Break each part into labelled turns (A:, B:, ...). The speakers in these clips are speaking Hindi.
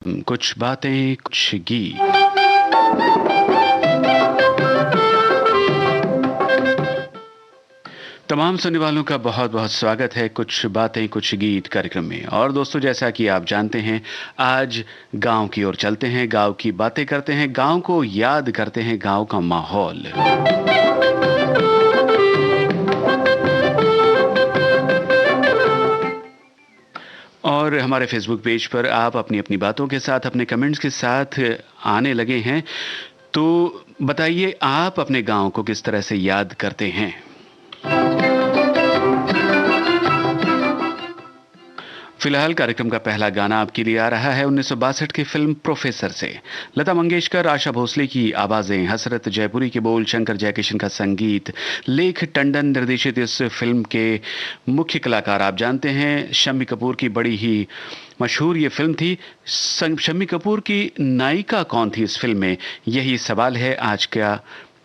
A: कुछ बातें कुछ गीत। तमाम सुनने वालों का बहुत बहुत स्वागत है कुछ बातें कुछ गीत कार्यक्रम में। और दोस्तों, जैसा कि आप जानते हैं, आज गांव की ओर चलते हैं, गांव की बातें करते हैं, गांव को याद करते हैं, गांव का माहौल। और हमारे फेसबुक पेज पर आप अपनी अपनी बातों के साथ, अपने कमेंट्स के साथ आने लगे हैं। तो बताइए, आप अपने गांव को किस तरह से याद करते हैं। फिलहाल कार्यक्रम का पहला गाना आपके लिए आ रहा है 1962 की फिल्म प्रोफेसर से। लता मंगेशकर, आशा भोसले की आवाजें, हसरत जयपुरी के बोल, शंकर जयकिशन का संगीत, लेख टंडन निर्देशित इस फिल्म के मुख्य कलाकार आप जानते हैं, शम्मी कपूर की बड़ी ही मशहूर ये फिल्म थी। शम्मी कपूर की नायिका कौन थी इस फिल्म में, यही सवाल है आज का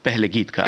A: पहले गीत का।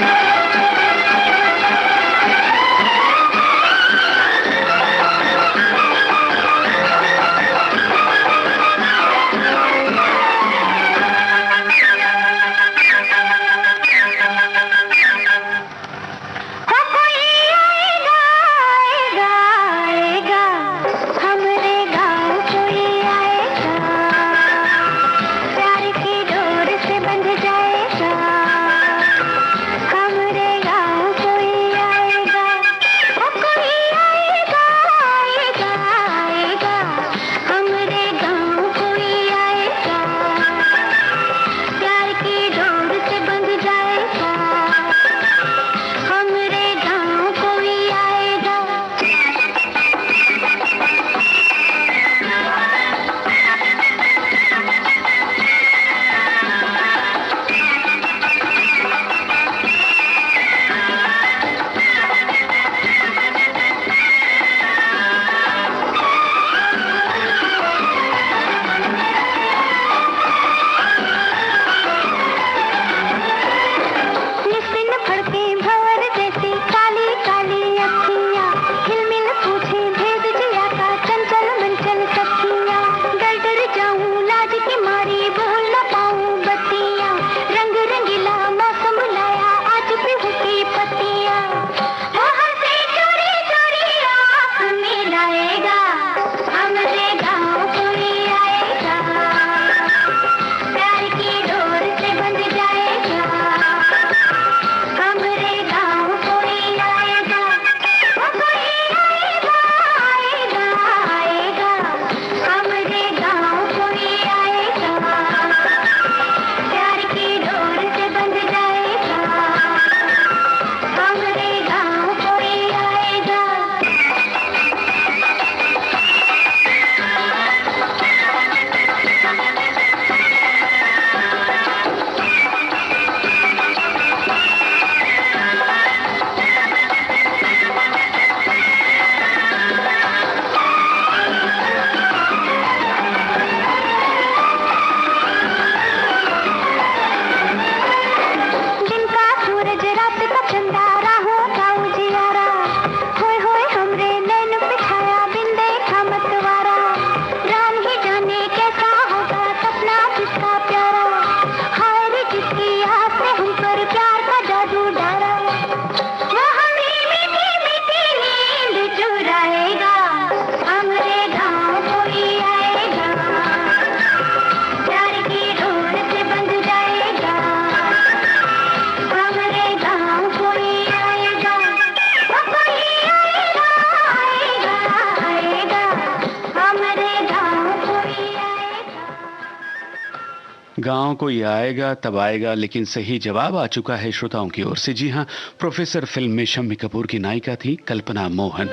A: गांव कोई आएगा तब आएगा, लेकिन सही जवाब आ चुका है श्रोताओं की ओर से। जी हां, प्रोफेसर फिल्म में शम्मी कपूर की नायिका थी कल्पना मोहन।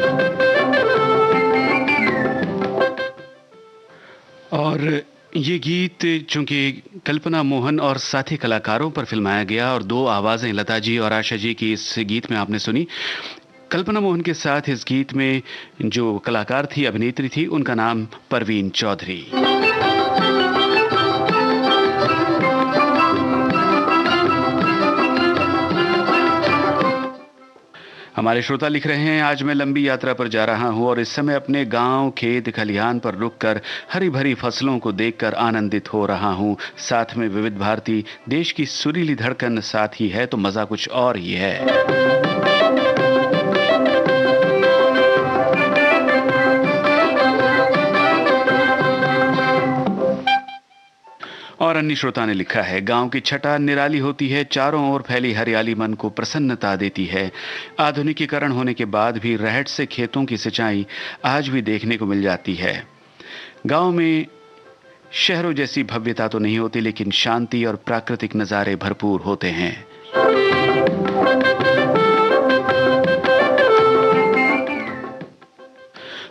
A: और ये गीत चूंकि कल्पना मोहन और साथी कलाकारों पर फिल्माया गया, और दो आवाजें लता जी और आशा जी की इस गीत में आपने सुनी। कल्पना मोहन के साथ इस गीत में जो कलाकार थी, अभिनेत्री थी, उनका नाम परवीन चौधरी। हमारे श्रोता लिख रहे हैं, आज मैं लंबी यात्रा पर जा रहा हूं और इस समय अपने गांव, खेत, खलिहान पर रुककर हरी भरी फसलों को देखकर आनंदित हो रहा हूं। साथ में विविध भारती, देश की सुरीली धड़कन साथ ही है तो मजा कुछ और ही है। और अन्य श्रोता ने लिखा है, गांव की छटा निराली होती है, चारों ओर फैली हरियाली मन को प्रसन्नता देती है। आधुनिकीकरण होने के बाद भी रहट से खेतों की सिंचाई आज भी देखने को मिल जाती है। गांव में शहरों जैसी भव्यता तो नहीं होती, लेकिन शांति और प्राकृतिक नज़ारे भरपूर होते हैं।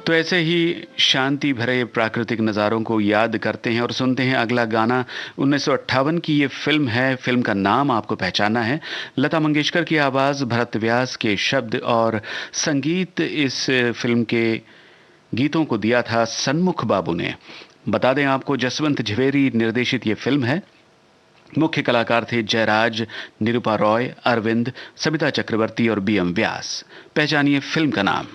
A: तो ऐसे ही शांति भरे प्राकृतिक नज़ारों को याद करते हैं और सुनते हैं अगला गाना। 1958 की ये फिल्म है, फिल्म का नाम आपको पहचाना है। लता मंगेशकर की आवाज़, भरत व्यास के शब्द और संगीत इस फिल्म के गीतों को दिया था सन्मुख बाबू ने। बता दें आपको, जसवंत झवेरी निर्देशित ये फिल्म है। मुख्य कलाकार थे जयराज, निरूपा रॉय, अरविंद, सबिता चक्रवर्ती और बीएम व्यास। पहचानिए फिल्म का नाम।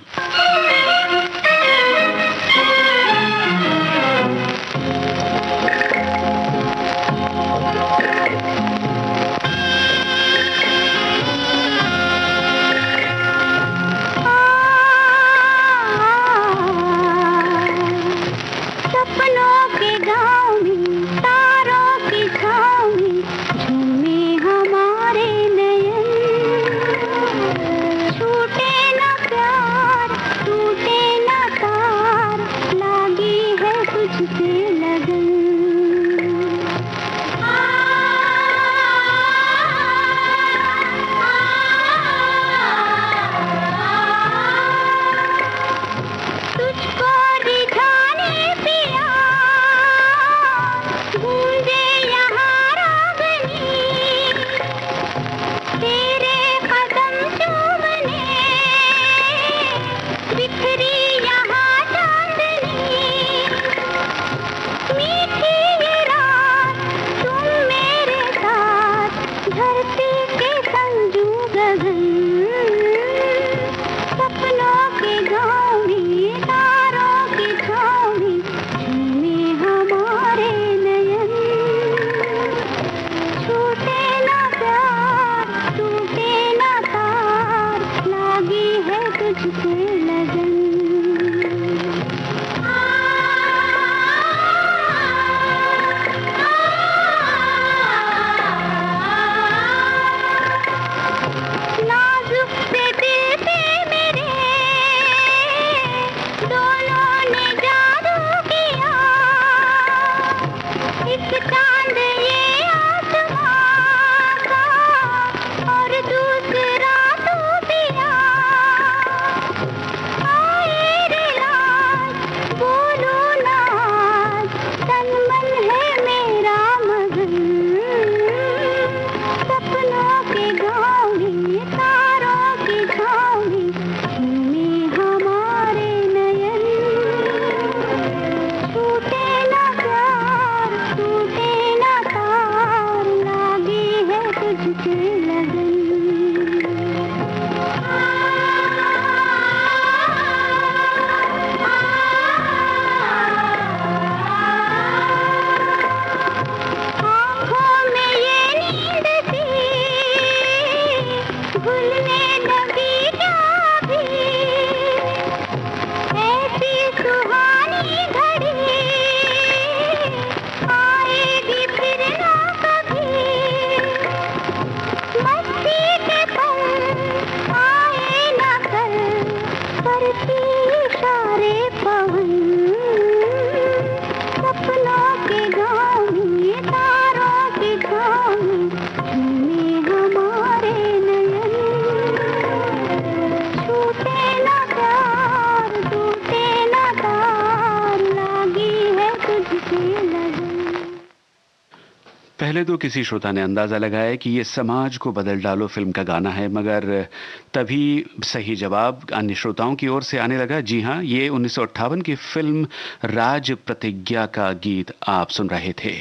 A: पहले तो किसी श्रोता ने अंदाजा लगाया कि ये समाज को बदल डालो फिल्म का गाना है, मगर तभी सही जवाब अन्य श्रोताओं की ओर से आने लगा। जी हां, ये 1958 की फिल्म राज प्रतिज्ञा का गीत आप सुन रहे थे।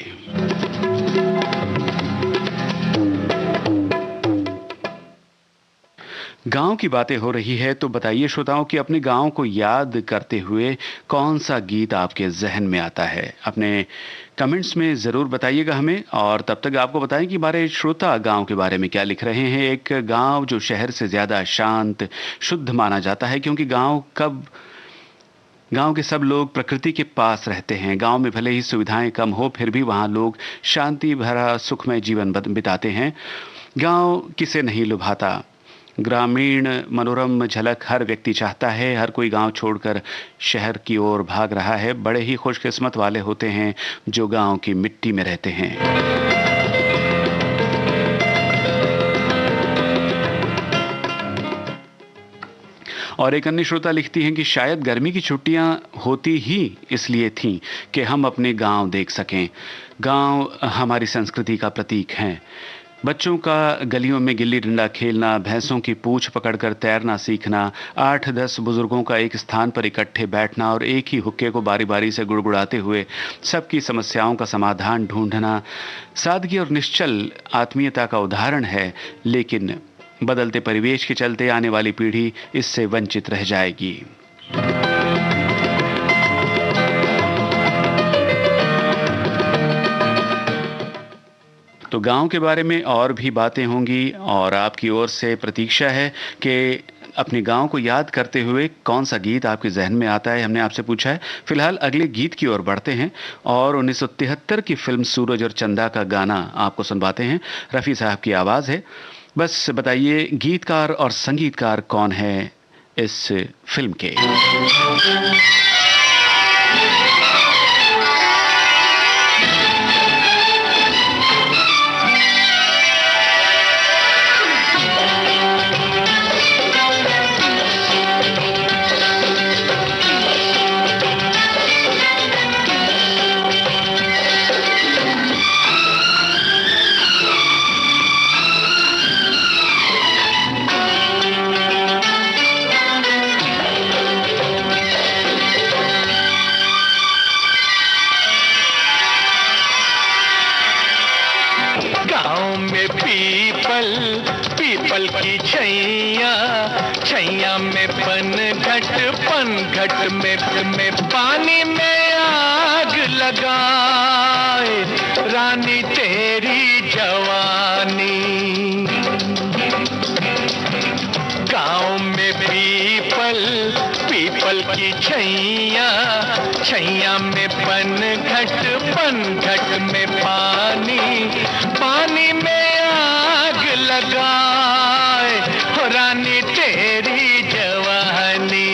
A: गांव की बातें हो रही है तो बताइए श्रोताओं कि अपने गांव को याद करते हुए कौन सा गीत आपके जहन में आता है? अपने कमेंट्स में ज़रूर बताइएगा हमें। और तब तक आपको बताएं कि हमारे श्रोता गांव के बारे में क्या लिख रहे हैं। एक गांव जो शहर से ज़्यादा शांत, शुद्ध माना जाता है, क्योंकि गांव के सब लोग प्रकृति के पास रहते हैं। गांव में भले ही सुविधाएं कम हो, फिर भी वहां लोग शांति भरा सुखमय जीवन बिताते हैं। गांव किसे नहीं लुभाता। ग्रामीण मनोरम झलक हर व्यक्ति चाहता है। हर कोई गांव छोड़कर शहर की ओर भाग रहा है। बड़े ही खुशकिस्मत वाले होते हैं जो गांव की मिट्टी में रहते हैं। और एक अन्य श्रोता लिखती हैं कि शायद गर्मी की छुट्टियां होती ही इसलिए थीं कि हम अपने गांव देख सकें। गांव हमारी संस्कृति का प्रतीक हैं। बच्चों का गलियों में गिल्ली डंडा खेलना, भैंसों की पूंछ पकड़कर तैरना सीखना, 8-10 बुजुर्गों का एक स्थान पर इकट्ठे बैठना और एक ही हुक्के को बारी बारी से गुड़गुड़ाते हुए सबकी समस्याओं का समाधान ढूंढना, सादगी और निश्चल आत्मीयता का उदाहरण है। लेकिन बदलते परिवेश के चलते आने वाली पीढ़ी इससे वंचित रह जाएगी। तो गांव के बारे में और भी बातें होंगी और आपकी ओर से प्रतीक्षा है कि अपने गांव को याद करते हुए कौन सा गीत आपके जहन में आता है, हमने आपसे पूछा है। फिलहाल अगले गीत की ओर बढ़ते हैं और 1973 की फिल्म सूरज और चंदा का गाना आपको सुनवाते हैं। रफ़ी साहब की आवाज़ है। बस बताइए गीतकार और संगीतकार कौन है इस फिल्म के?
B: पीपल की छैया, छैया में पनघट में पानी में आग लगाए रानी तेरी जवानी। गाँव में पीपल की छैया, छैया में पनघट में पानी में आग लगाए हो रानी तेरी जवानी।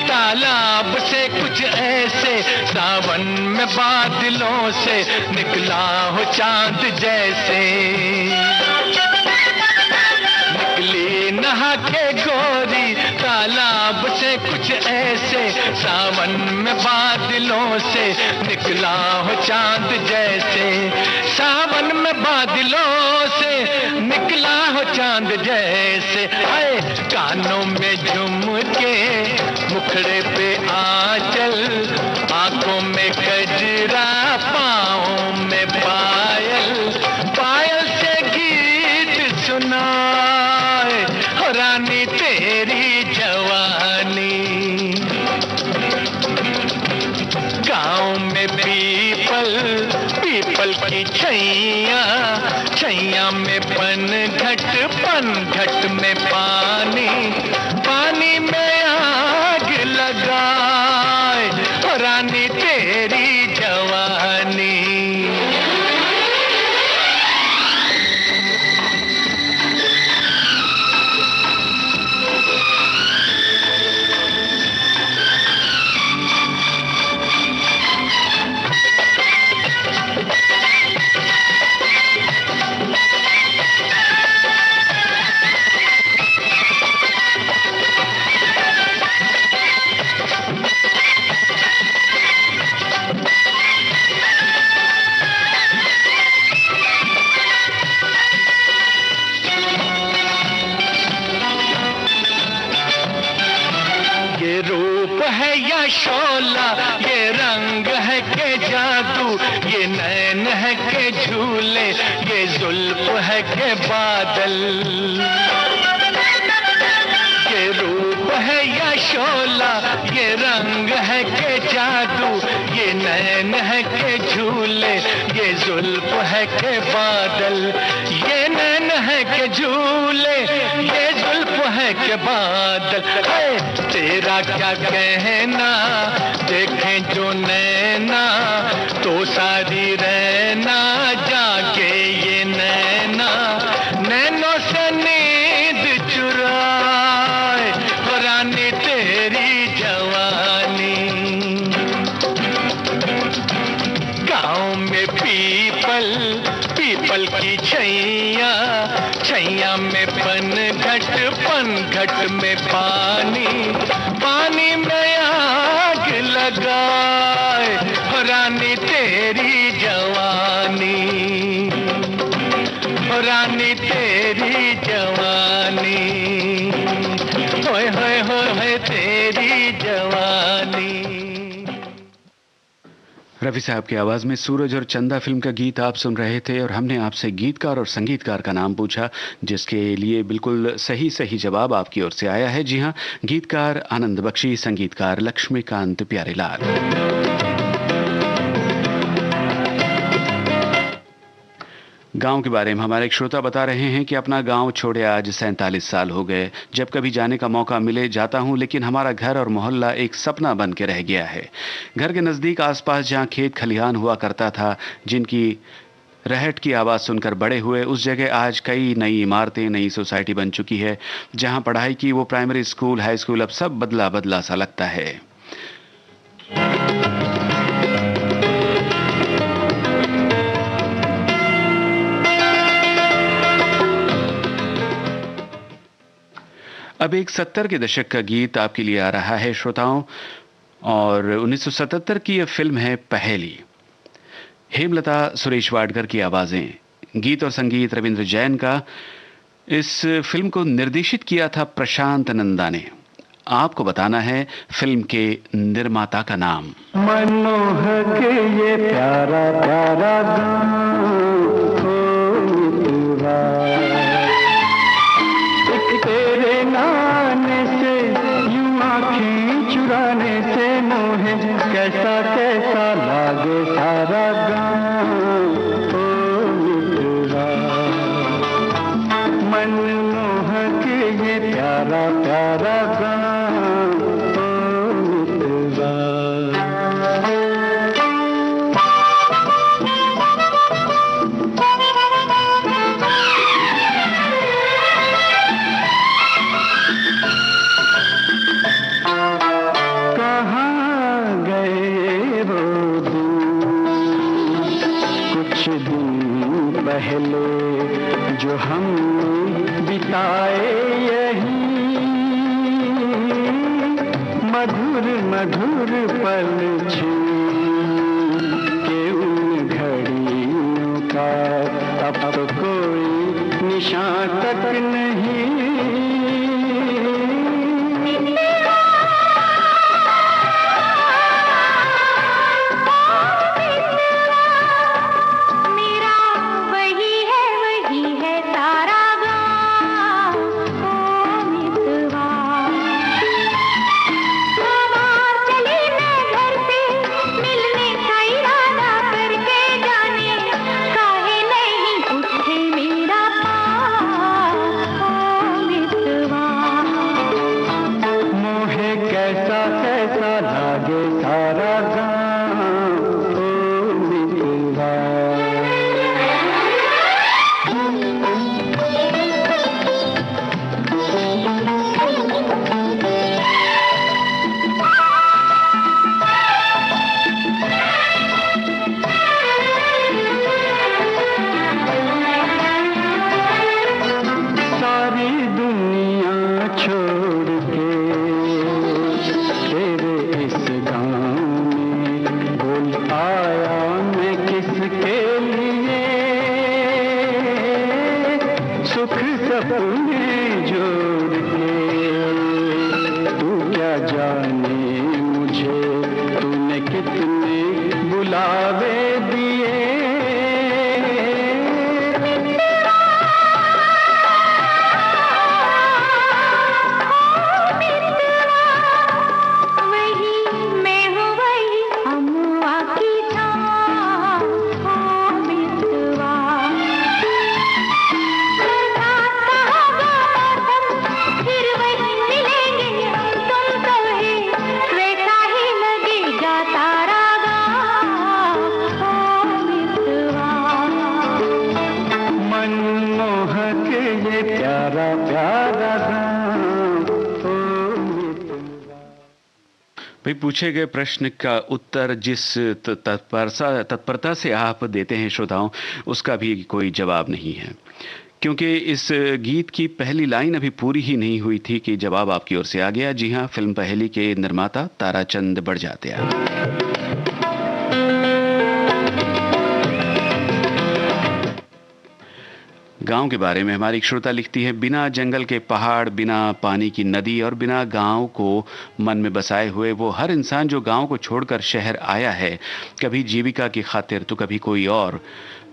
B: तालाब से कुछ ऐसे सावन में बादलों से निकला हो चांद जैसे। निकली नहा के गोरी तालाब से कुछ ऐसे सावन में बादलों से निकला हो चांद जैसे। सावन में बादलों से निकला हो चांद जैसे। आए कानों में झुमके, मुखड़े पे आंचल, आंखों में गजरा, पाँव में पायल, पायल से गीत सुनाए हो रानी तेरी जवानी। गाँव में पीपल की छैया, छैया में पनघट में पानी में आग लगाए हो रानी तेरी जवानी। रूप है या शोला, ये रंग है के जादू, ये नैन है के झूले, ये जुल्फ है के बादल। ये रूप है या शोला, ये रंग है के जादू, ये नैन है के झूले, ये जुल्फ है के बादल। ये नैन है के झूले, ये जुल्फ है के बादल। तेरा क्या कहना, देखें जो नैना तो सारी रहना जाके ये नैना, नैनों से नींद चुराए रानी तेरी जवानी। गाँव में पीपल की छैया, छैया में पनघट, पनघट में पानी, पानी में आग लगाए रानी तेरी जवानी, रानी तेरी जवानी, होए होए होए तेरी जवानी।
A: रफी साहब की आवाज में सूरज और चंदा फिल्म का गीत आप सुन रहे थे और हमने आपसे गीतकार और संगीतकार का नाम पूछा, जिसके लिए बिल्कुल सही जवाब आपकी ओर से आया है। जी हां, गीतकार आनंद बख्शी, संगीतकार लक्ष्मीकांत प्यारेलाल। गांव के बारे में हमारे एक श्रोता बता रहे हैं कि अपना गांव छोड़े आज 47 साल हो गए। जब कभी जाने का मौका मिले जाता हूं, लेकिन हमारा घर और मोहल्ला एक सपना बन के रह गया है। घर के नज़दीक आसपास जहां खेत खलिहान हुआ करता था, जिनकी रहट की आवाज़ सुनकर बड़े हुए, उस जगह आज कई नई इमारतें, नई सोसाइटी बन चुकी है। जहां पढ़ाई की वो प्राइमरी स्कूल, हाई स्कूल, अब सब बदला बदला सा लगता है। अब एक 70 के दशक का गीत आपके लिए आ रहा है श्रोताओं, और 1977 की यह फिल्म है पहेली। हेमलता, सुरेश वाडकर की आवाजें, गीत और संगीत रविंद्र जैन का। इस फिल्म को निर्देशित किया था प्रशांत नंदा ने। आपको बताना है फिल्म के निर्माता का नाम।
B: मनोहर के ये प्यारा प्यारा तेरे नाने से यूं आँखें चुराने से मोहे कैसा कैसा लागे सारा गाँव ओ मित्रा। मनमोहक ये प्यारा प्यारा गाँव ओ मित्रा। पहले जो हम बिताए यही मधुर मधुर पल के उन घड़ियों का अब तो कोई निशान तक नहीं।
A: भाई पूछे गए प्रश्न का उत्तर जिस तत्परता से आप देते हैं श्रोताओं, उसका भी कोई जवाब नहीं है, क्योंकि इस गीत की पहली लाइन अभी पूरी ही नहीं हुई थी कि जवाब आपकी ओर से आ गया। जी हाँ, फिल्म पहेली के निर्माता ताराचंद बड़जात्या। गांव के बारे में हमारी एक श्रोता लिखती है, बिना जंगल के पहाड़, बिना पानी की नदी और बिना गांव को मन में बसाए हुए वो हर इंसान जो गांव को छोड़कर शहर आया है, कभी जीविका की खातिर तो कभी कोई और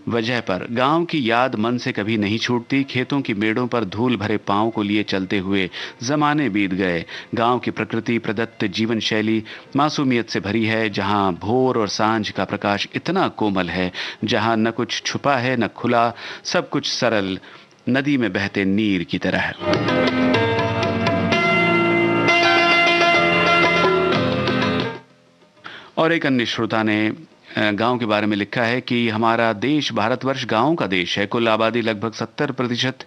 A: वजह पर, गांव की याद मन से कभी नहीं छूटती। खेतों की मेड़ों पर धूल भरे पांव को लिए चलते हुए जमाने बीत गए। गांव की प्रकृति प्रदत्त जीवन शैली मासूमियत से भरी है, जहां भोर और सांझ का प्रकाश इतना कोमल है, जहां न कुछ छुपा है न खुला, सब कुछ सरल नदी में बहते नीर की तरह है। और एक अन्य श्रोता ने गांव के बारे में लिखा है कि हमारा देश भारतवर्ष गांव का देश है। कुल आबादी लगभग 70%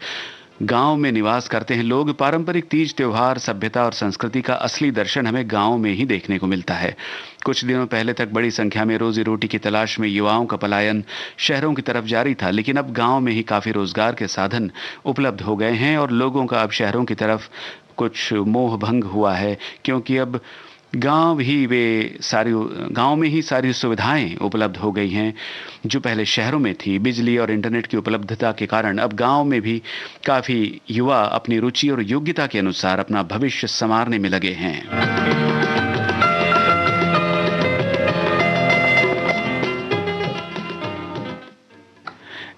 A: गांव में निवास करते हैं लोग। पारंपरिक तीज त्योहार, सभ्यता और संस्कृति का असली दर्शन हमें गांव में ही देखने को मिलता है। कुछ दिनों पहले तक बड़ी संख्या में रोजी रोटी की तलाश में युवाओं का पलायन शहरों की तरफ जारी था, लेकिन अब गांव में ही काफी रोजगार के साधन उपलब्ध हो गए हैं और लोगों का अब शहरों की तरफ कुछ मोह भंग हुआ है, क्योंकि अब गांव में ही सारी सुविधाएं उपलब्ध हो गई हैं जो पहले शहरों में थी। बिजली और इंटरनेट की उपलब्धता के कारण अब गांव में भी काफी युवा अपनी रुचि और योग्यता के अनुसार अपना भविष्य संवारने में लगे हैं।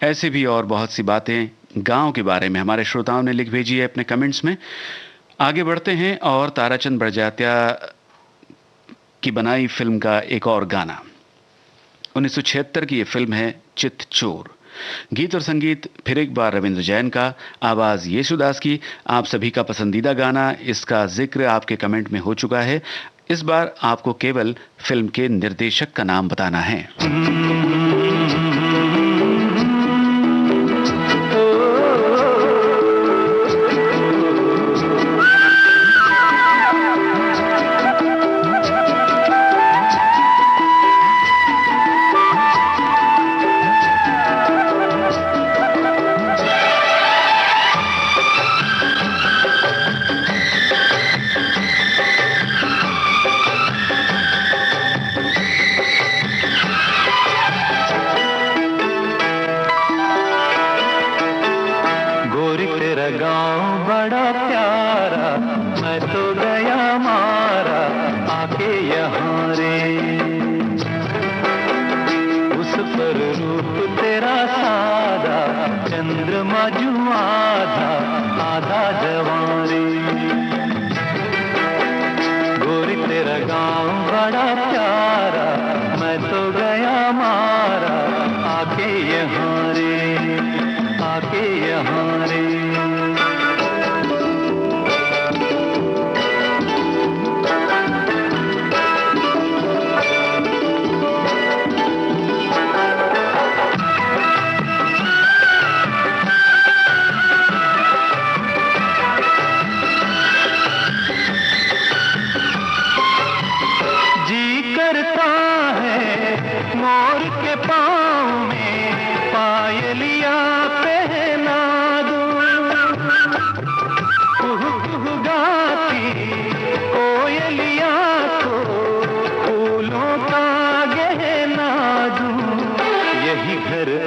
A: ऐसे भी और बहुत सी बातें गांव के बारे में हमारे श्रोताओं ने लिख भेजी है अपने कमेंट्स में। आगे बढ़ते हैं और ताराचंद बड़जात्या की बनाई फिल्म का एक और गाना। 1976 की यह फिल्म है चित चोर। गीत और संगीत फिर एक बार रविंद्र जैन का, आवाज येशुदास की। आप सभी का पसंदीदा गाना, इसका जिक्र आपके कमेंट में हो चुका है। इस बार आपको केवल फिल्म के निर्देशक का नाम बताना है।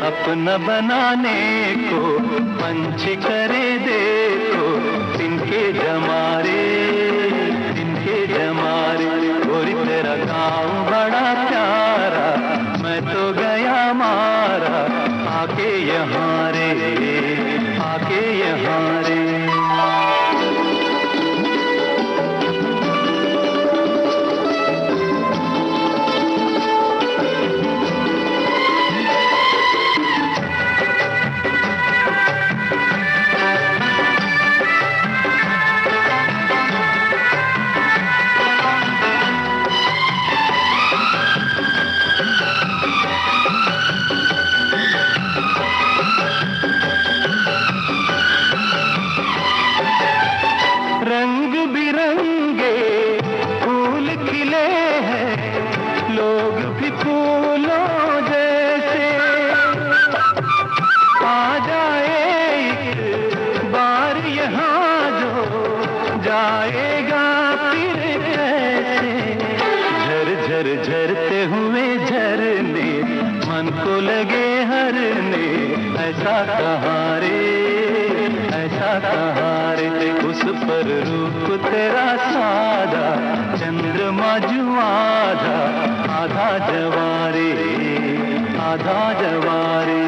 B: अपना बनाने को पंछी करे देखो, तिनके जमारे गोरी तेरा गाँव बड़ा प्यारा, मैं तो गया मारा, आके यहाँ रे, आके यहाँ रे। को लगे हरने, ऐसा कहाँ रे, ऐसा कहाँ रे। उस पर रूप तेरा सादा, चंद्रमा जो आधा, आधा जवारे, आधा जवारे।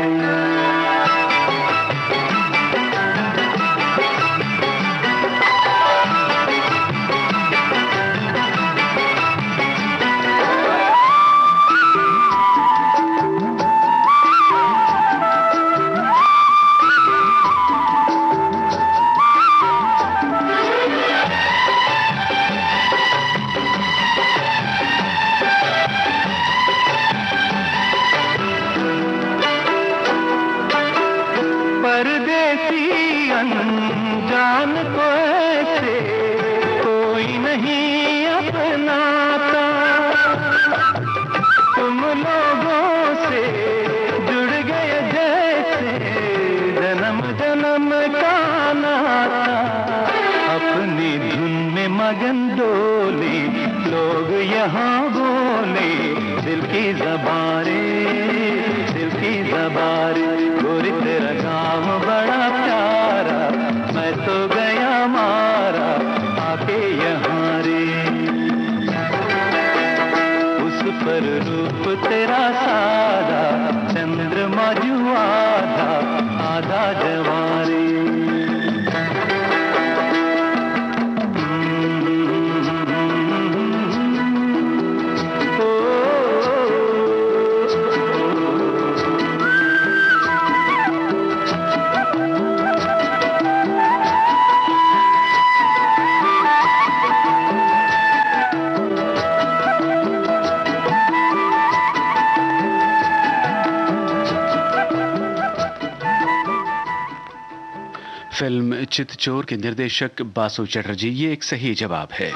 B: परदेसी अनजान को ऐसे कोई नहीं अपनाता, तुम लोगों से जुड़ गए जैसे जन्म जन्म का नाता। अपनी धुन में मगन डोले लोग यहाँ बोले, दिल की ज़बारे, दिल की ज़बारे। गोरी तेरा काम बड़ा प्यारा, मैं तो गया मारा आके यहाँ रे। उस पर रूप तेरा सादा, चंद्रमा जो आधा, आधा जवारे।
A: फिल्म चितचोर के निर्देशक बासु चटर्जी, ये एक सही जवाब है।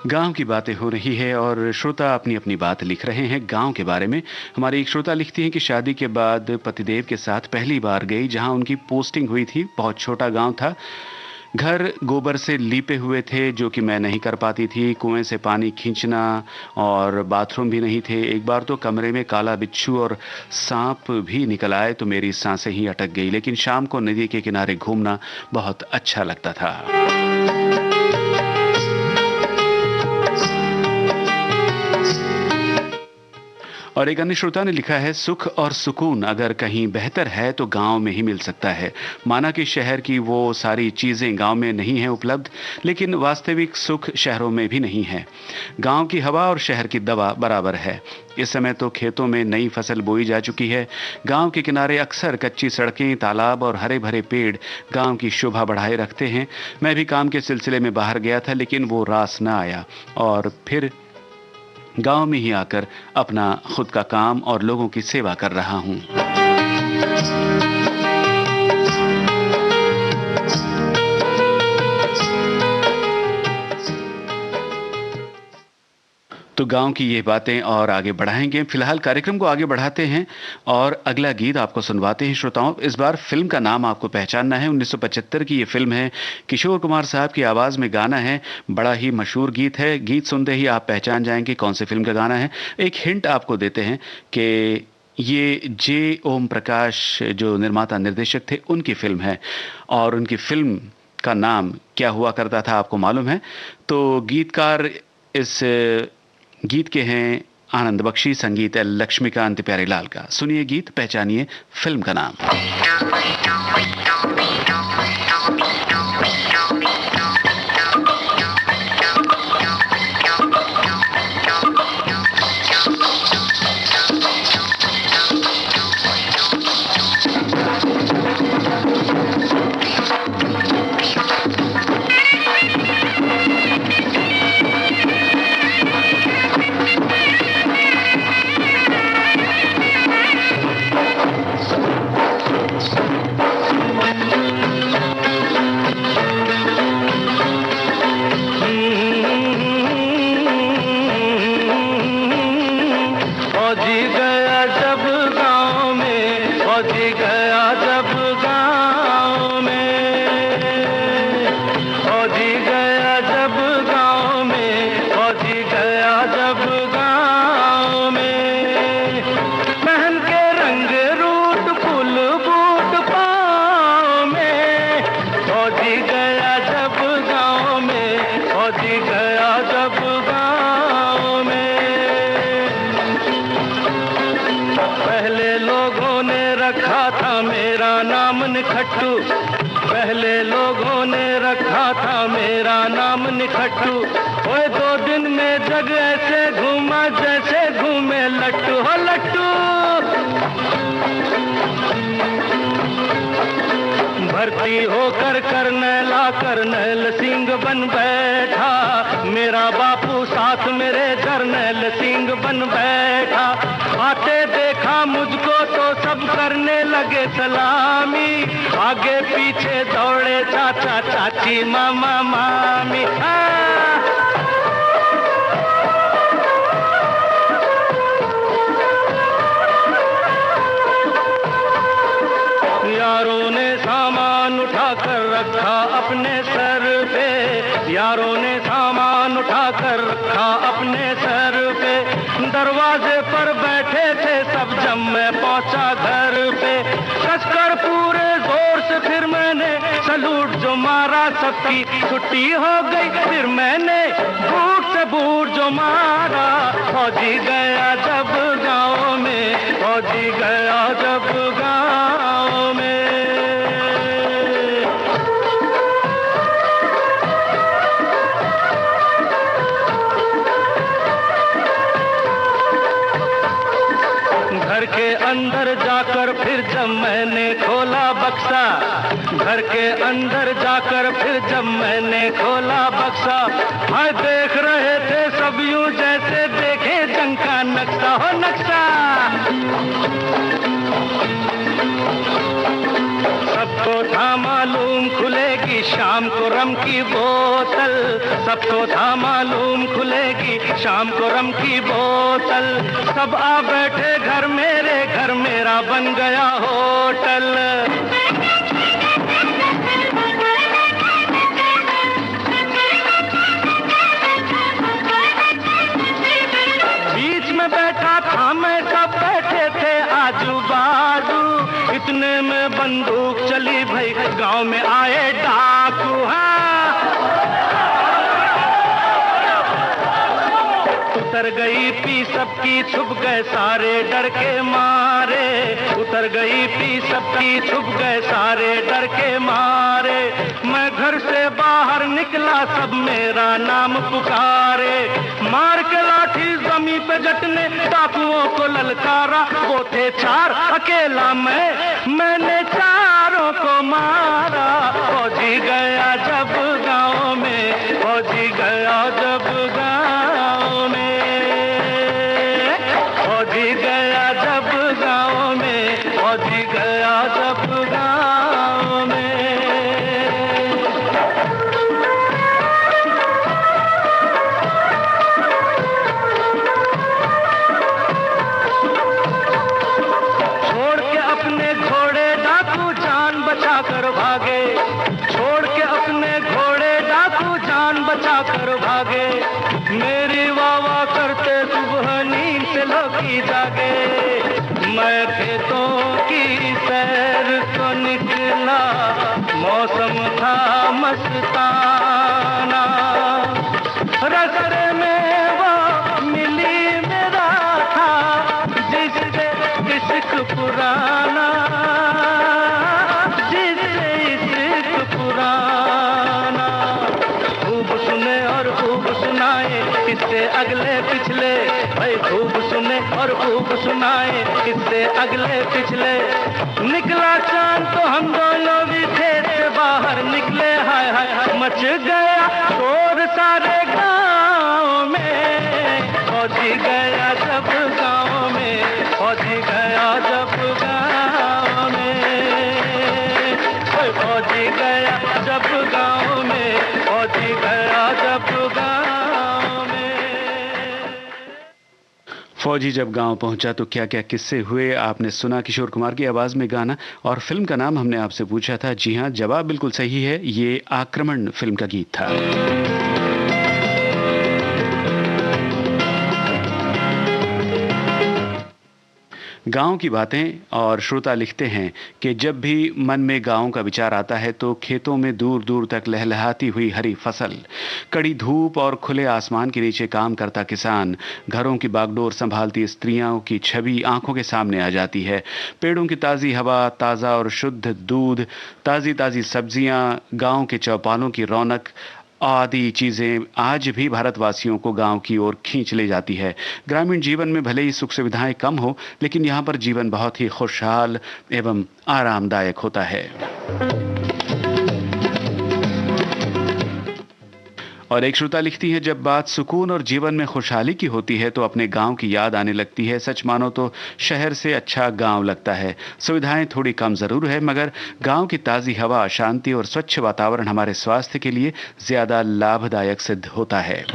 A: गांव की बातें हो रही है और श्रोता अपनी अपनी बात लिख रहे हैं गांव के बारे में। हमारी एक श्रोता लिखती हैं कि शादी के बाद पतिदेव के साथ पहली बार गई जहां उनकी पोस्टिंग हुई थी। बहुत छोटा गांव था, घर गोबर से लीपे हुए थे जो कि मैं नहीं कर पाती थी। कुएं से पानी खींचना और बाथरूम भी नहीं थे। एक बार तो कमरे में काला बिच्छू और सांप भी निकल आए तो मेरी सांसें ही अटक गई, लेकिन शाम को नदी के किनारे घूमना बहुत अच्छा लगता था। और एक अन्य श्रोता ने लिखा है, सुख और सुकून अगर कहीं बेहतर है तो गांव में ही मिल सकता है। माना कि शहर की वो सारी चीजें गांव में नहीं हैं उपलब्ध, लेकिन वास्तविक सुख शहरों में भी नहीं है। गांव की हवा और शहर की दवा बराबर है। इस समय तो खेतों में नई फसल बोई जा चुकी है। गांव के किनारे अक्सर कच्ची सड़कें, तालाब और हरे भरे पेड़ गांव की शोभा बढ़ाए रखते हैं। मैं भी काम के सिलसिले में बाहर गया था, लेकिन वो रास न आया और फिर गांव में ही आकर अपना खुद का काम और लोगों की सेवा कर रहा हूं। तो गांव की ये बातें और आगे बढ़ाएंगे। फिलहाल कार्यक्रम को आगे बढ़ाते हैं और अगला गीत आपको सुनवाते हैं श्रोताओं। इस बार फिल्म का नाम आपको पहचानना है। 1975 की ये फिल्म है। किशोर कुमार साहब की आवाज में गाना है। बड़ा ही मशहूर गीत है। गीत सुनते ही आप पहचान जाएंगे कौन सी फिल्म का गाना है। एक हिंट आपको देते हैं कि ये जे ओम प्रकाश जो निर्माता निर्देशक थे उनकी फिल्म है और उनकी फिल्म का नाम क्या हुआ करता था आपको मालूम है? तो गीतकार इस गीत के हैं आनंद बख्शी, संगीत है लक्ष्मीकांत प्यारेलाल का। सुनिए गीत, पहचानिए फिल्म का नाम।
B: गया जब गांव में, फौजी गया जब गांव फौजी गया जब गाँव में। पहले लोगों ने रखा था मेरा नाम निखट्टू, पहले लोगों ने रखा था मेरा नाम निखट्टू। ओए 2 दिन में जग ऐसे घूमा जैसे घूमे लट्टू हो लट्टू। भर्ती होकर करनैल सिंह बन बैठा, मेरा बापू साथ मेरे जर्नैल सिंह बन बैठा। आते देखा मुझको तो सब करने लगे सलामी, आगे पीछे दौड़े चाचा चाची मामा मामी। यारों ने सामान उठा कर रखा अपने सर पे, यारों ने सामान उठा कर रखा अपने सर पे। दरवाजे पर बैठे थे सब जब मैं पहुंचा घर पे, कसकर पूरे जोर से फिर मैंने सलूट जो मारा, सबकी छुट्टी हो गई। फिर मैंने बूट से बूट जो मारा, फौजी गया जब गाँव में, फौजी गया जब गाँव में। घर के अंदर जाकर फिर जब मैंने खोला बक्सा, घर के अंदर जाकर फिर जब मैंने खोला बक्सा, हाय देख रहे थे सब यूं जैसे देखे जंग का नक्शा हो नक्शा। सबको था मालूम खुलेगी शाम को रम की बोतल, सबको था मालूम खुलेगी शाम को रम की बोतल। सब आ बैठे घर मेरे, घर मेरा बन गया होटल। बीच में बैठा था मैं, सब बैठे थे आजू बाजू, इतने में बंदूक चली भाई, गांव में आए डाकू। उतर गई पी सबकी छुप गए सारे डर के मारे, उतर गई पी सबकी छुप गए सारे डर के मारे। मैं घर से बाहर निकला सब मेरा नाम पुकारे, मार के लाठी जमीन पे जटने डाकुओं को ललकारा। वो थे 4 अकेला मैंने चारों को मारा। फौजी गया जब गाँव में, फौजी गया जब गाँव में, फौजी गया जब गाँव में, फौजी गया जब गाँव में। छोड़ के अपने घोड़े डाकू जान बचा कर भागे, छोड़ के अपने घोड़े डाकू जान बचा कर भागे। मेरी वाह करते सुबह नींद से लौकी जागे। मैं खेतों की सैर को निकला, मौसम था मस्ताना। रास्ते में वो मिली मेरा था जिससे इश्क पुराना, जिससे इश्क पुराना। खूब सुने और खूब सुनाए किससे अगले पिछले, भाई खूब सुने और खूब सुनाए किससे अगले पिछले। निकला चांद तो हम दोनों भी थे बाहर निकले, हाय हाय हाय मच गया शोर सारे गाँव में। फौजी गया जब गाँव में, फौजी गया जब गाँव में, फौजी गया जब गाँव में, फौजी गया जब गाँव में।
A: फौजी जब गांव पहुंचा तो क्या क्या किस्से हुए, आपने सुना किशोर कुमार की आवाज में गाना। और फिल्म का नाम हमने आपसे पूछा था, जी हां जवाब बिल्कुल सही है, ये आक्रमण फिल्म का गीत था। गांव की बातें। और श्रोता लिखते हैं कि जब भी मन में गांव का विचार आता है तो खेतों में दूर दूर तक लहलहाती हुई हरी फसल, कड़ी धूप और खुले आसमान के नीचे काम करता किसान, घरों की बागडोर संभालती स्त्रियों की छवि आंखों के सामने आ जाती है। पेड़ों की ताज़ी हवा, ताज़ा और शुद्ध दूध, ताज़ी ताज़ी सब्जियां, गांव के चौपालों की रौनक आदि चीजें आज भी भारतवासियों को गांव की ओर खींच ले जाती है। ग्रामीण जीवन में भले ही सुख सुविधाएं कम हो, लेकिन यहाँ पर जीवन बहुत ही खुशहाल एवं आरामदायक होता है। और एक श्रोता लिखती है, जब बात सुकून और जीवन में खुशहाली की होती है तो अपने गांव की याद आने लगती है। सच मानो तो शहर से अच्छा गांव लगता है। सुविधाएं थोड़ी कम जरूर है, मगर गांव की ताज़ी हवा, शांति और स्वच्छ वातावरण हमारे स्वास्थ्य के लिए ज्यादा लाभदायक सिद्ध होता है।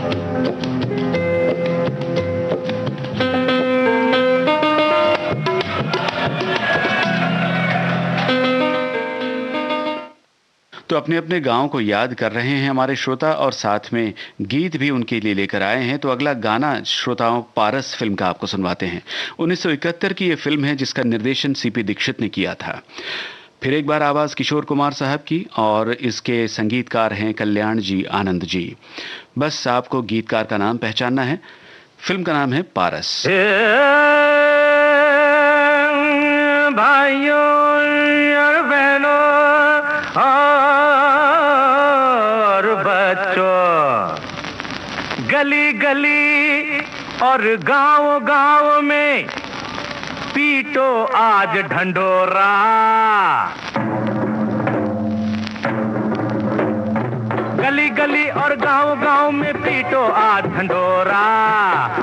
A: तो अपने अपने गांव को याद कर रहे हैं हमारे श्रोता, और साथ में गीत भी उनके लिए लेकर आए हैं। तो अगला गाना श्रोताओं पारस फिल्म का आपको सुनवाते हैं। 1971 की यह फिल्म है जिसका निर्देशन सीपी दीक्षित ने किया था। फिर एक बार आवाज किशोर कुमार साहब की, और इसके संगीतकार हैं कल्याण जी, आनंद जी। बस आपको गीतकार का नाम पहचानना है। फिल्म का नाम है पारस।
B: भाइयों और बहनों और बच्चों, गली गली और गांव गांव में पीटो आज ढंढोरा। गली गली और गांव गांव में पीटो आज ढंढोरा।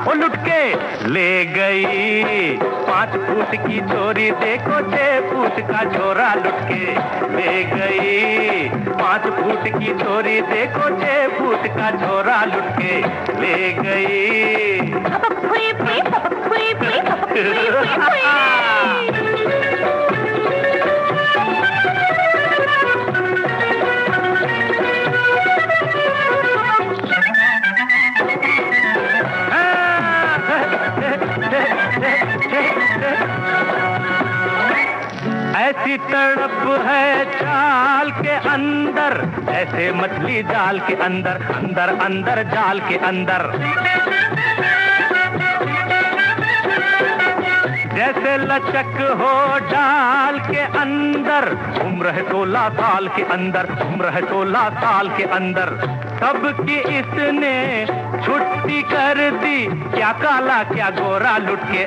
B: वो लुट के ले गई 5 फुट की चोरी, देखो 6 फुट का छोरा लुट के ले गई। 5 फुट की चोरी, देखो 6 फुट का छोरा लुट के ले गई। ऐसी तड़प है चाल के अंदर, ऐसे मछली जाल के अंदर, अंदर अंदर जाल के अंदर। जैसे लचक हो डाल के अंदर, उम्र है 16 साल के अंदर, उम्र है 16 साल के अंदर। तब की इसने छुट्टी कर दी, क्या काला क्या गोरा लुट के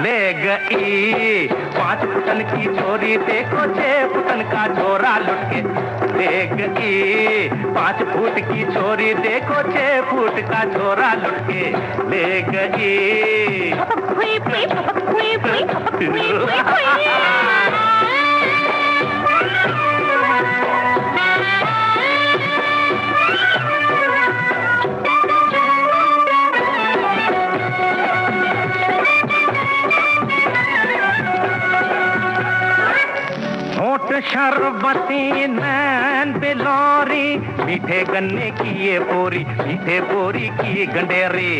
B: ले गई। 5 फुटन की चोरी, देखो 6 फुटन का छोरा लुट के ले गई। 5 फुट की चोरी, देखो 6 फुट का छोरा लुट के ले गई। होठ शरबती नैन बिलोरी, मीठे गन्ने की ये बोरी, मीठे बोरी की ये गंडेरी।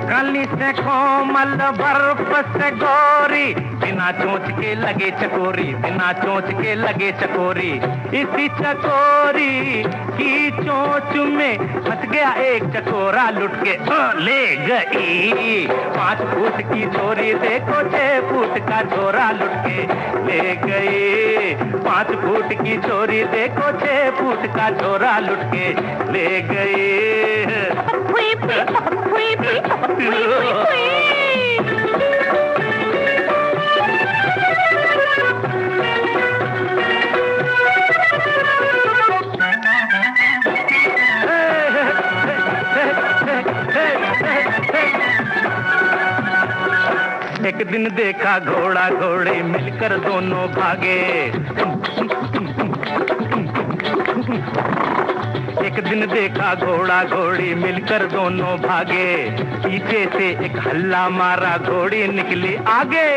B: काली से कोमल बर्फ से गोरी, बिना चोंच के लगे चकोरी, बिना चोंच के लगे चकोरी। इसी चकोरी की चोंच में फंस गया एक चकोरा, लुट के ले गई। 5 फुट की चोरी, देखो 6 फुट का छोरा लुट के ले गई। 5 फुट की चोरी, देखो 6 फुट का छोरा लुट के ले गई। एक दिन देखा घोड़ा घोड़े मिलकर दोनों भागे। एक दिन देखा घोड़ा घोड़ी मिलकर दोनों भागे। पीछे से एक हल्ला मारा, घोड़ी निकली आगे।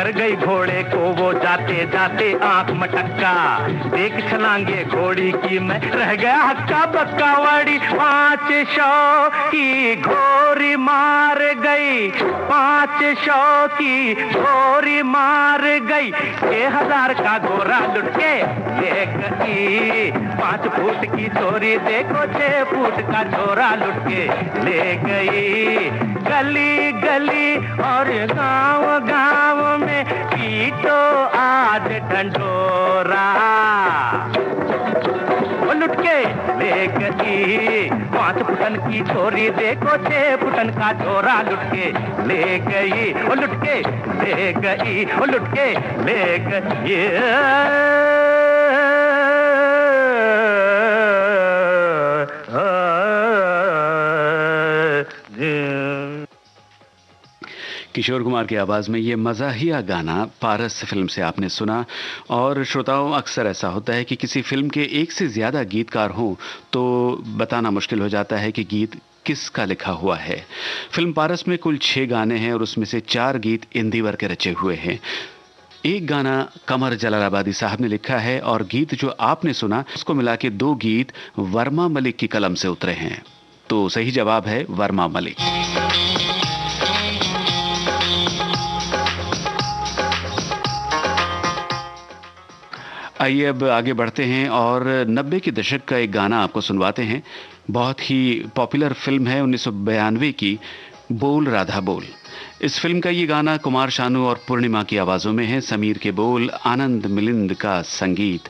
B: कर गई घोड़े को वो जाते जाते आंख मटक्का। देख छलांगे घोड़ी की मैं रह गया हक्का बक्का। वाड़ी 500 की घोड़ी मार गई, 500 की घोड़ी मार गई। 6,000 का घोड़ा लुट के ले गई। 5 फुट की चोरी देखो 6 फुट का छोरा लुट के ले गई। गली गली और गांव गांव में पीटो आज ढंढोरा। वो लुट के ले गई। 5 फुटन की चोरी देखो 6 फुटन का छोरा लुट के ले गई। वो लुट के ले गई, वो लुट के ले गई।
A: किशोर कुमार की आवाज में ये मज़ाहिया गाना पारस फिल्म से आपने सुना। और श्रोताओं, अक्सर ऐसा होता है कि किसी फिल्म के एक से ज्यादा गीतकार हों तो बताना मुश्किल हो जाता है कि गीत किसका लिखा हुआ है। फिल्म पारस में कुल 6 गाने हैं और उसमें से 4 गीत इंदिवर के रचे हुए हैं। एक गाना कमर जलालाबादी साहब ने लिखा है और गीत जो आपने सुना उसको मिला के 2 गीत वर्मा मलिक की कलम से उतरे हैं। तो सही जवाब है वर्मा मलिक। आइए अब आगे बढ़ते हैं और 90 के दशक का एक गाना आपको सुनवाते हैं। बहुत ही पॉपुलर फिल्म है 1992 की, बोल राधा बोल। इस फिल्म का ये गाना कुमार शानू और पूर्णिमा की आवाज़ों में है। समीर के बोल, आनंद मिलिंद का संगीत।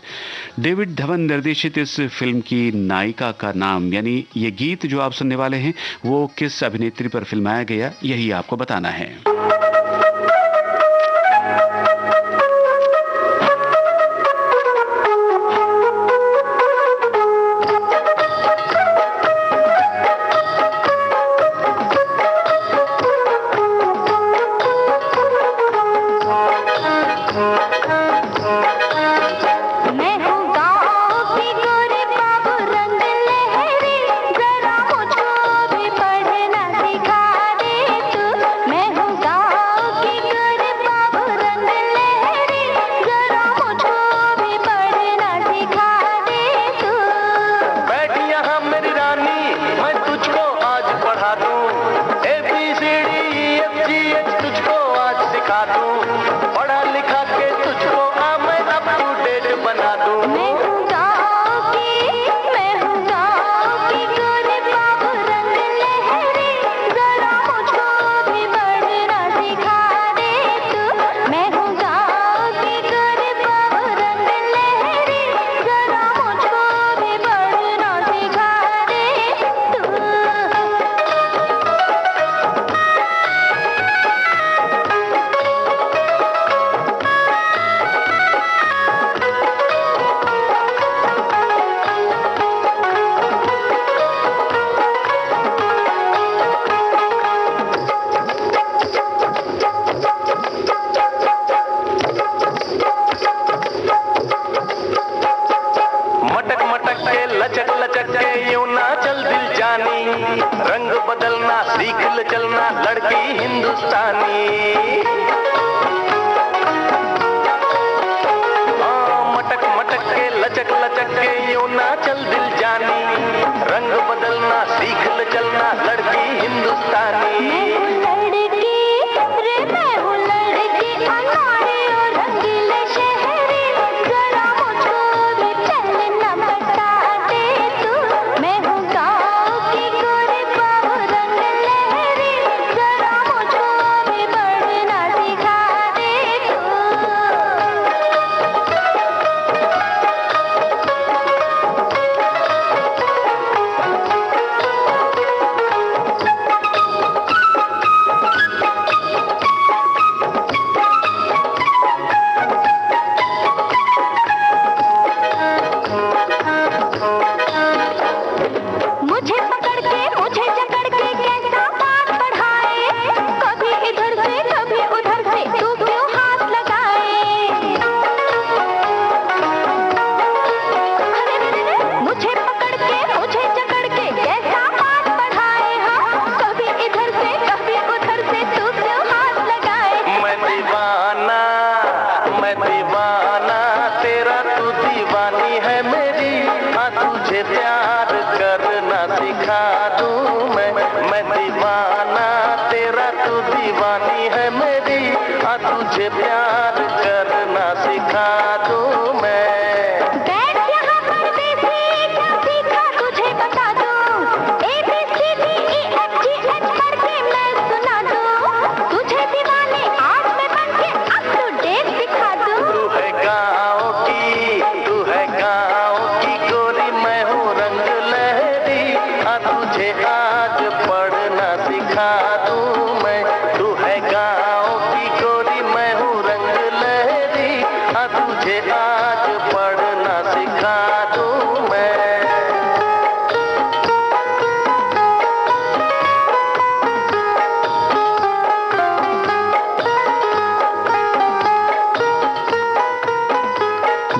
A: डेविड धवन निर्देशित इस फिल्म की नायिका का नाम, यानी ये गीत जो आप सुनने वाले हैं वो किस अभिनेत्री पर फिल्माया गया, यही आपको बताना है।
B: दीवाना तेरा, तू दीवानी है मेरी, हाँ तुझे प्यार करना सिखा दूं मैं दीवाना तेरा, तू दीवानी है मेरी, हाँ तुझे प्यार करना सिखा दूं मैं।
C: बैठ यहाँ परदेसी, क्या सीखा तुझे बता दूं, ABCDEFGH करके मैं सुना दूं, तुझे दीवाने आज मैं बनके अप टू डेट सिखा दूं।
B: तू है गाँव की गोरी, मैं हूँ रंग लहरी, हाँ तुझे आज पढ़ना सिखा दूं मैं। तू है गाँव की गोरी, मैं हूँ रंग लहरी, हाँ तुझे आज पढ़ना सिखा दूं मैं।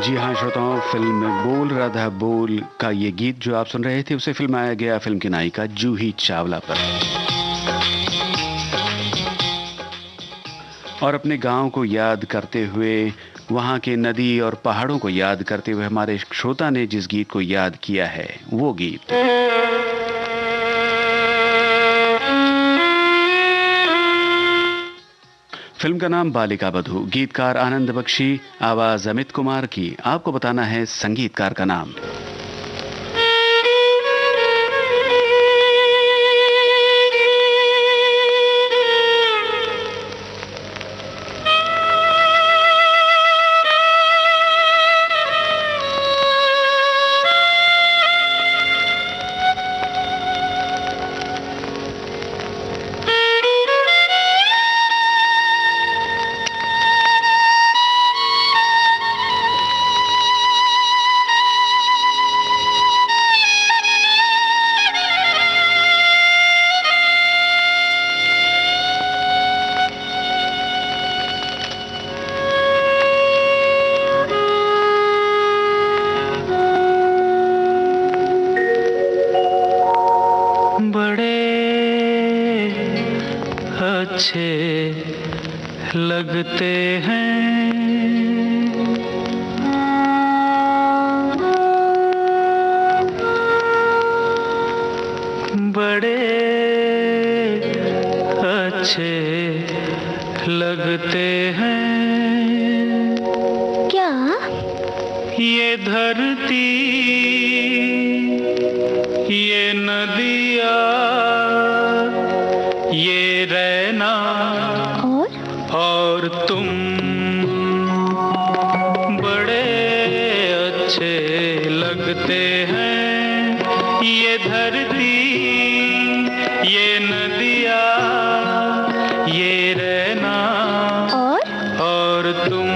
A: जी हाँ श्रोताओं, फिल्म बोल राधा बोल का ये गीत जो आप सुन रहे थे उसे फिल्माया गया फिल्म की नायिका जूही चावला पर। और अपने गांव को याद करते हुए, वहां के नदी और पहाड़ों को याद करते हुए हमारे श्रोता ने जिस गीत को याद किया है वो गीत फिल्म का नाम बालिका बधू, गीतकार आनंद बख्शी, आवाज अमित कुमार की। आपको बताना है संगीतकार का नाम।
B: अच्छे लगते हैं, बड़े अच्छे लगते हैं।
C: क्या?
B: ये धरती, ये नदिया, ये रहना और तुम बड़े अच्छे लगते हैं। ये धरती, ये नदिया, ये रहना और तुम।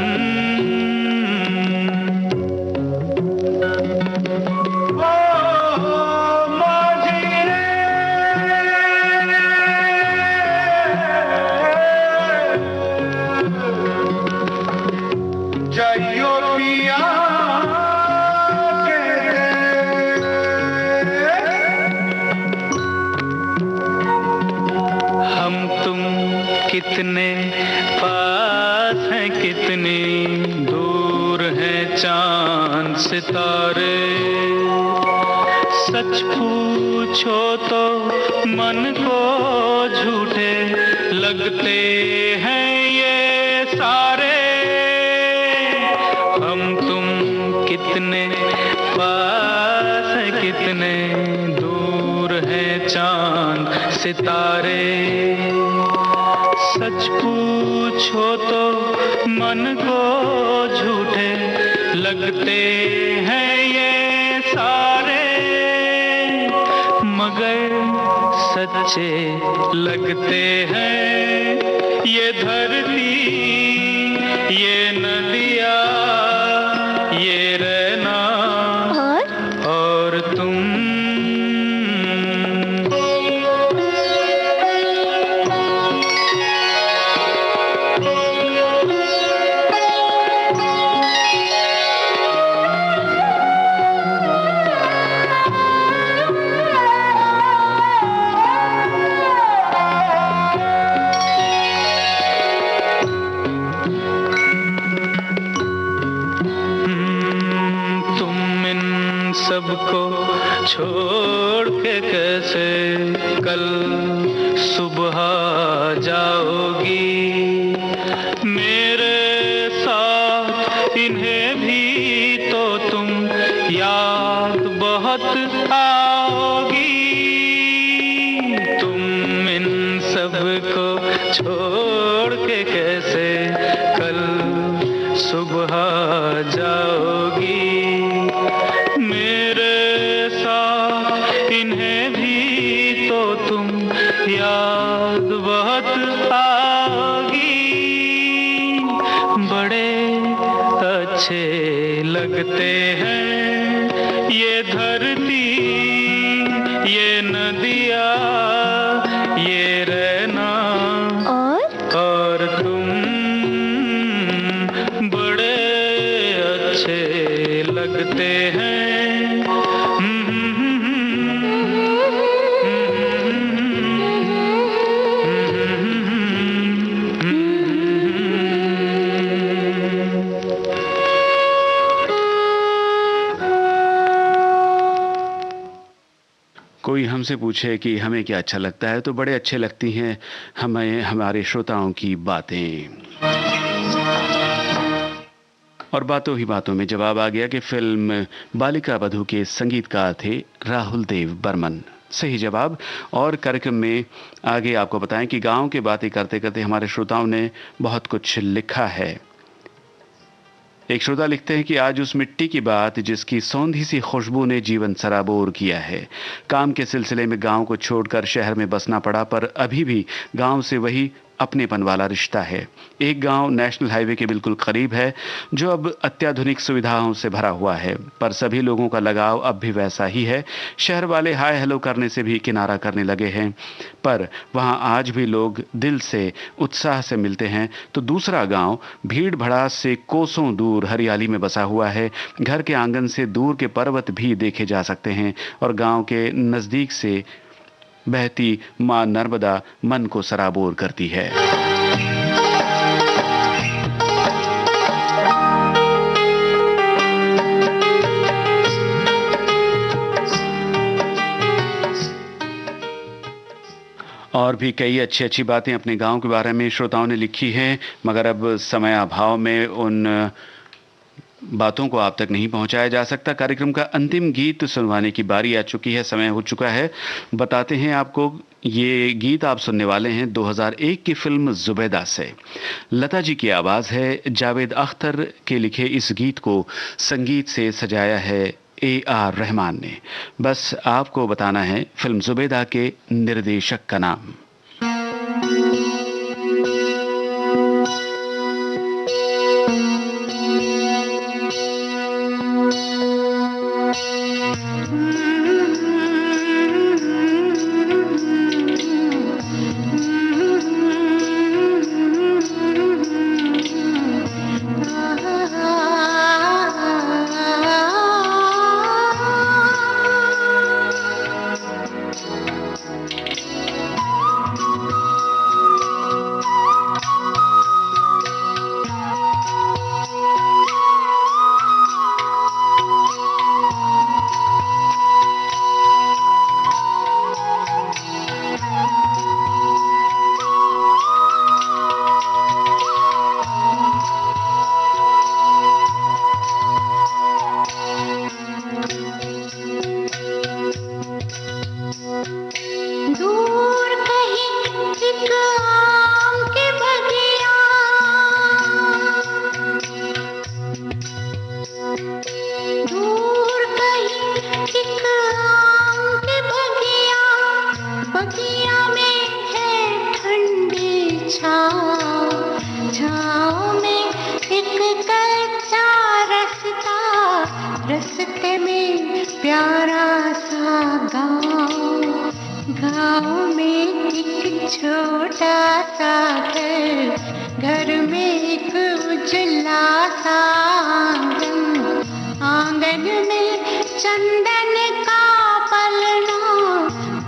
B: कितने पास हैं, कितनी दूर हैं चांद सितारे। सच पूछो तो मन को झूठे लगते हैं ये सारे। हम तुम कितने पास हैं, कितने दूर हैं चांद सितारे। सच पूछो तो मन को झूठे लगते हैं ये सारे, मगर सच्चे लगते हैं ये धरती, ये नदिया, ये रहना और तुम। सबको छोड़ के कैसे कल सुबह जाओगी। मेरे साथ इन्हें भी तो तुम याद बहुत आओगी। तुम इन सबको छोड़ के कैसे कल सुबह जाओगी। मेरे साथ इन्हें भी तो तुम याद बहुत आओगी। बड़े अच्छे लगते हैं ये धरती, ये नदियाँ, ये रहना और तुम। बड़े अच्छे लगते हैं।
A: कोई हमसे पूछे कि हमें क्या अच्छा लगता है तो बड़े अच्छे लगती हैं हमें हमारे श्रोताओं की बातें। और बातों ही बातों में जवाब आ गया कि फिल्म बालिका वधू के संगीतकार थे राहुल देव बर्मन। सही जवाब। और कार्यक्रम में आगे आपको बताएं कि गांव की बातें करते करते हमारे श्रोताओं ने बहुत कुछ लिखा है। एक श्रोता लिखते हैं कि आज उस मिट्टी की बात जिसकी सौंधी सी खुशबू ने जीवन सराबोर किया है। काम के सिलसिले में गांव को छोड़कर शहर में बसना पड़ा, पर अभी भी गांव से वही अपनेपन वाला रिश्ता है। एक गांव नेशनल हाईवे के बिल्कुल करीब है जो अब अत्याधुनिक सुविधाओं से भरा हुआ है, पर सभी लोगों का लगाव अब भी वैसा ही है। शहर वाले हाय हेलो करने से भी किनारा करने लगे हैं, पर वहां आज भी लोग दिल से उत्साह से मिलते हैं। तो दूसरा गांव भीड़ भड़ास से कोसों दूर हरियाली में बसा हुआ है। घर के आंगन से दूर के पर्वत भी देखे जा सकते हैं और गांव के नजदीक से बहती मां नर्मदा मन को सराबोर करती है। और भी कई अच्छी अच्छी बातें अपने गांव के बारे में श्रोताओं ने लिखी हैं, मगर अब समय अभाव में उन बातों को आप तक नहीं पहुंचाया जा सकता। कार्यक्रम का अंतिम गीत सुनवाने की बारी आ चुकी है, समय हो चुका है। बताते हैं आपको, ये गीत आप सुनने वाले हैं 2001 की फिल्म जुबैदा से। लता जी की आवाज़ है, जावेद अख्तर के लिखे इस गीत को संगीत से सजाया है AR रहमान ने। बस आपको बताना है फिल्म जुबैदा के निर्देशक का नाम।
C: रास्ते में प्यारा सा गाँव, गाँव में एक छोटा सा घर, घर में एक उजला सा आंगन, आंगन में चंदन का पलना,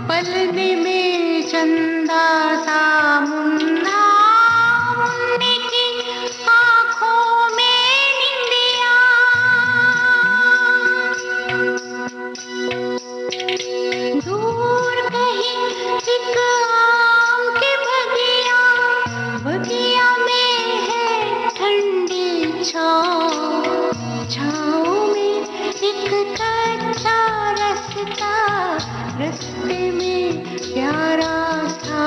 C: पलने में चंदा सा मुन्ना, मुन्ने की आँखों में निंदिया। प्यारा सा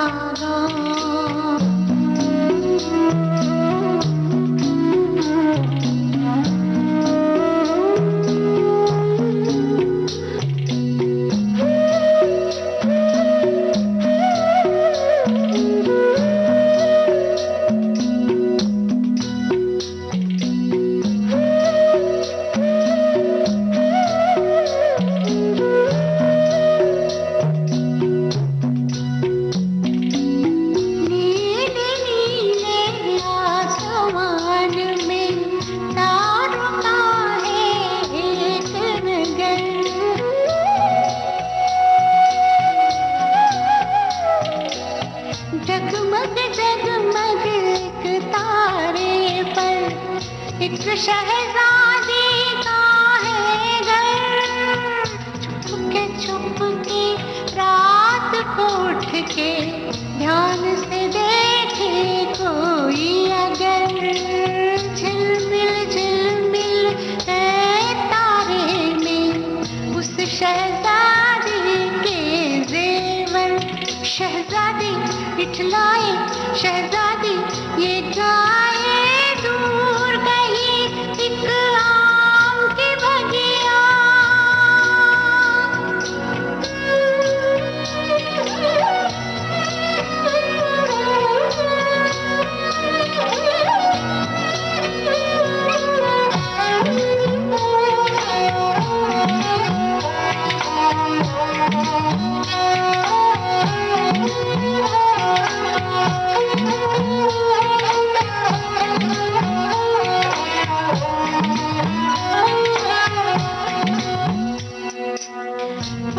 C: जगमग जगमग एक तारे पर एक शहजादी का है घर। छुप के रात को उठ के ध्यान से देखे कोई अगर, झिलमिल है तारे में उस शहजादी के जेवर। शहजादी इठलाए शहजादी ये गाए दूर कहीं एक आम की बगिया।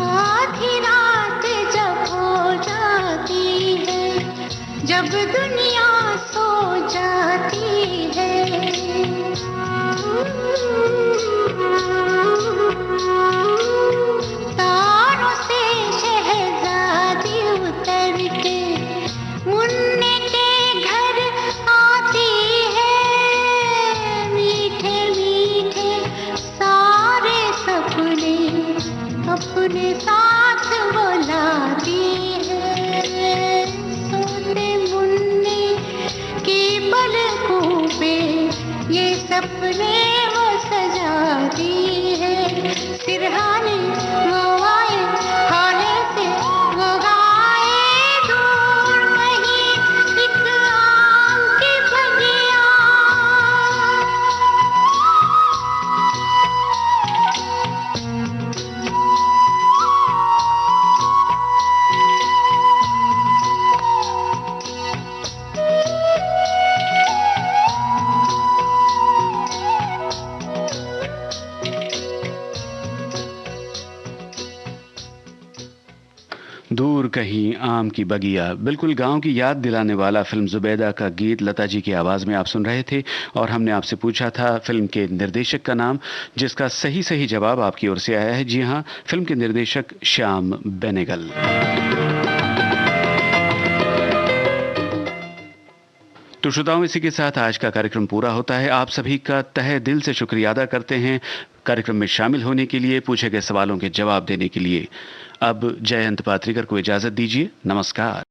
C: आधी रात जब हो जाती है, जब दुनिया सो जाती है, तारों से शहजादी उतर के मुन्ने के घर आती है। मीठे मीठे सारे सपने अपने साथ बुलाती है। सोते मुन्ने की पलकों पे ये सपने वो सजाती है। सिरहाने वो आए हाले से वो गाए दूर कहीं एक आम की बगिया।
A: दूर कहीं आम की बगिया, बिल्कुल गांव की याद दिलाने वाला फिल्म जुबैदा का गीत लता जी की आवाज़ में आप सुन रहे थे। और हमने आपसे पूछा था फिल्म के निर्देशक का नाम, जिसका सही जवाब आपकी ओर से आया है। जी हां, फिल्म के निर्देशक श्याम बेनेगल। तो श्रोताओं, इसी के साथ आज का कार्यक्रम पूरा होता है। आप सभी का तहे दिल से शुक्रिया अदा करते हैं कार्यक्रम में शामिल होने के लिए, पूछे गए सवालों के जवाब देने के लिए। अब जयंत पात्रिकर को इजाजत दीजिए। नमस्कार।